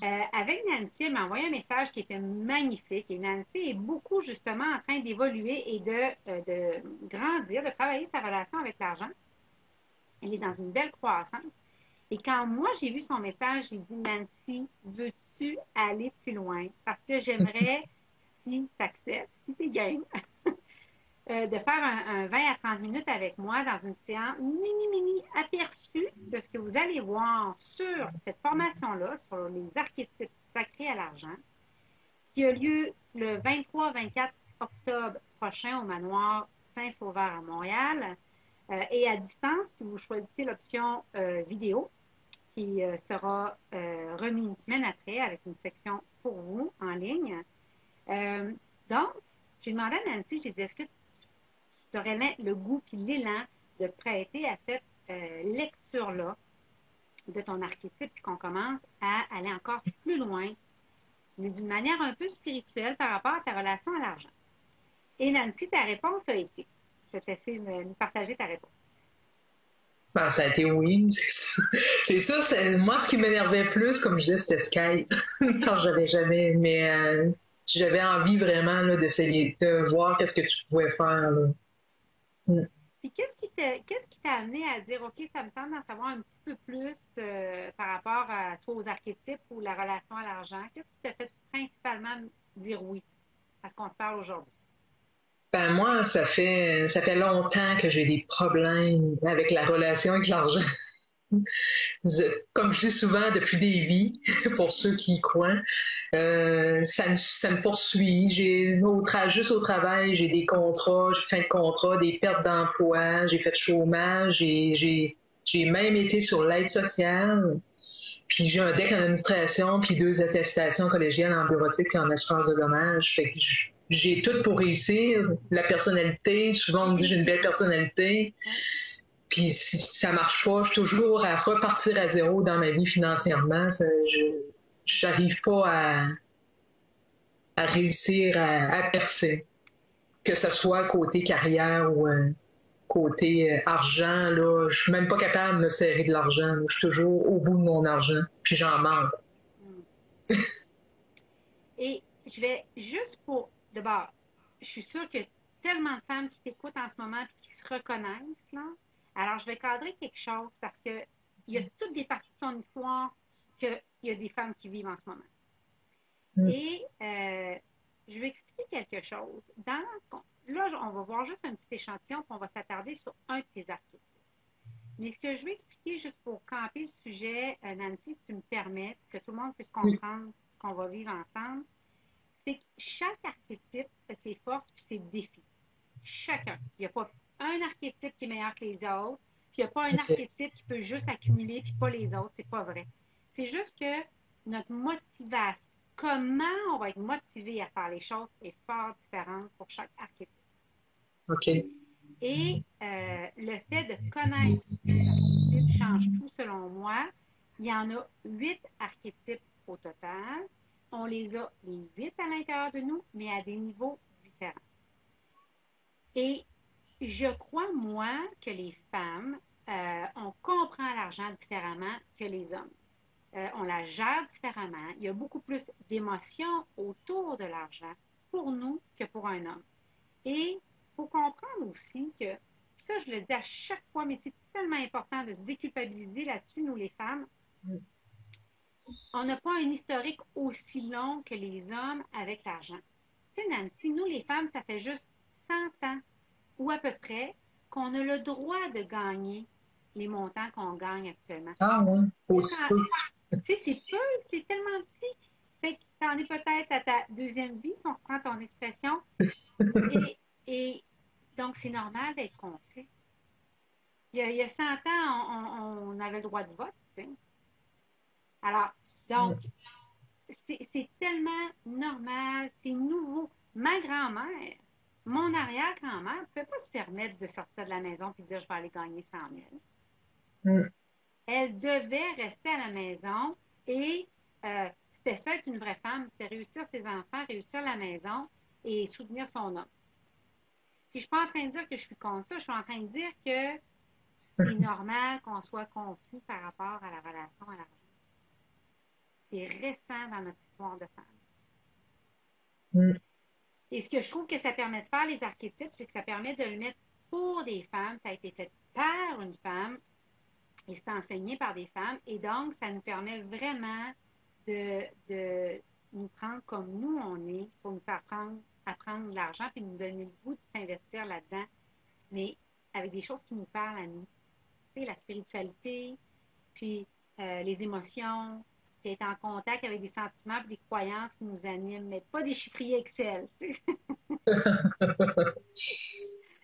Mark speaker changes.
Speaker 1: Avec Nancy, elle m'a envoyé un message qui était magnifique. Et Nancy est beaucoup justement en train d'évoluer et de grandir, de travailler sa relation avec l'argent. Elle est dans une belle croissance. Et quand moi, j'ai vu son message, j'ai dit, Nancy, veux-tu aller plus loin? Parce que j'aimerais, si tu acceptes, si tu es game, de faire un 20 à 30 minutes avec moi dans une séance mini aperçu de ce que vous allez voir sur cette formation-là, sur les archétypes sacrés à l'argent, qui a lieu le 23-24 octobre prochain au manoir Saint-Sauveur à Montréal. Et à distance, si vous choisissez l'option vidéo, qui sera remis une semaine après avec une section pour vous en ligne. Euh, donc, j'ai demandé à Nancy, j'ai dit, est-ce que tu aurais le goût et l'élan de te prêter à cette lecture-là de ton archétype, puis qu'on commence à aller encore plus loin, mais d'une manière un peu spirituelle par rapport à ta relation à l'argent. Et Nancy, ta réponse a été. Je vais te laisser me partager ta réponse.
Speaker 2: Ben, ça a été oui, c'est ça. C'est ça, moi, ce qui m'énervait plus, comme je disais, c'était Skype. Quand j'avais jamais, mais j'avais envie vraiment là, d'essayer de voir qu'est-ce que tu pouvais faire. Là. Mm.
Speaker 1: Puis qu'est-ce qui t'a amené à dire, OK, ça me tente d'en savoir un petit peu plus par rapport à soit aux archétypes ou la relation à l'argent? Qu'est-ce qui t'a fait principalement dire oui à ce qu'on se parle aujourd'hui?
Speaker 2: Ben moi, ça fait longtemps que j'ai des problèmes avec la relation avec l'argent. Comme je dis souvent, depuis des vies, pour ceux qui y croient, ça me poursuit. Juste au travail, j'ai des contrats, j'ai fin de contrat, des pertes d'emploi, j'ai fait de chômage, j'ai même été sur l'aide sociale, puis j'ai un deck en administration, puis deux attestations collégiales en bureautique puis en assurance de dommages. Fait que j'ai tout pour réussir. La personnalité, souvent on me dit j'ai une belle personnalité,
Speaker 1: Oui.
Speaker 2: puis si ça marche pas, je suis toujours à repartir à zéro dans ma vie financièrement. J'arrive pas à réussir à percer, que ce soit côté carrière ou côté argent. Là, je suis même pas capable de me serrer de l'argent. Là. Je suis toujours au bout de mon argent, puis j'en manque.
Speaker 1: Mm. Et je vais juste pour, d'abord, je suis sûre qu'il y a tellement de femmes qui t'écoutent en ce moment et qui se reconnaissent, là. Alors, je vais cadrer quelque chose parce que il y a toutes des parties de ton histoire qu'il y a des femmes qui vivent en ce moment.
Speaker 2: Mm.
Speaker 1: Et je vais expliquer quelque chose. Là, on va voir juste un petit échantillon, puis on va s'attarder sur un de tes archétypes. Mais ce que je vais expliquer, juste pour camper le sujet, Nancy, si tu me permets, pour que tout le monde puisse comprendre ce qu'on va vivre ensemble, c'est que chaque archétype a ses forces et ses défis. Chacun. Il n'y a pas un archétype qui est meilleur que les autres, puis il n'y a pas un
Speaker 2: OK.
Speaker 1: archétype qui peut juste accumuler puis pas les autres. C'est pas vrai. C'est juste que notre motivation, comment on va être motivé à faire les choses est fort différente pour chaque archétype.
Speaker 2: OK.
Speaker 1: Et le fait de connaître ces archétypes change tout selon moi. Il y en a 8 archétypes au total. On les a les 8 à l'intérieur de nous, mais à des niveaux différents. Et je crois, moi, que les femmes, on comprend l'argent différemment que les hommes. On la gère différemment. Il y a beaucoup plus d'émotions autour de l'argent pour nous que pour un homme. Et il faut comprendre aussi que, puis ça, je le dis à chaque fois, mais c'est tellement important de se déculpabiliser là-dessus, nous les femmes. On n'a pas un historique aussi long que les hommes avec l'argent. Tu sais, Nancy, nous les femmes, ça fait juste 100 ans ou à peu près qu'on a le droit de gagner les montants qu'on gagne actuellement.
Speaker 2: Ah ouais,
Speaker 1: Tu sais,
Speaker 2: aussi peu.
Speaker 1: tu sais, c'est peu, c'est tellement petit. Fait que t'en es peut-être à ta deuxième vie, si on reprend ton expression. Et, et donc, c'est normal d'être confus. Il y a 100 ans, on avait le droit de vote. Tu sais. Alors, donc, c'est tellement normal, c'est nouveau. Ma grand-mère, mon arrière-grand-mère ne pouvait pas se permettre de sortir de la maison et de dire je vais aller gagner 100 000.
Speaker 2: Mm.
Speaker 1: Elle devait rester à la maison et c'était ça être une vraie femme, c'était réussir ses enfants, réussir la maison et soutenir son homme. Puis je ne suis pas en train de dire que je suis contre ça, je suis en train de dire que c'est normal qu'on soit confus par rapport à la relation à l'argent. c'est récent dans notre histoire de femme.
Speaker 2: Mm.
Speaker 1: Et ce que je trouve que ça permet de faire, les archétypes, c'est que ça permet de le mettre pour des femmes. Ça a été fait par une femme et c'est enseigné par des femmes. Et donc, ça nous permet vraiment de nous prendre comme nous on est pour nous faire apprendre de l'argent puis nous donner le goût de s'investir là-dedans, mais avec des choses qui nous parlent à nous. Tu sais, la spiritualité, puis les émotions, puis être en contact avec des sentiments et des croyances qui nous animent, mais pas des chiffriers Excel.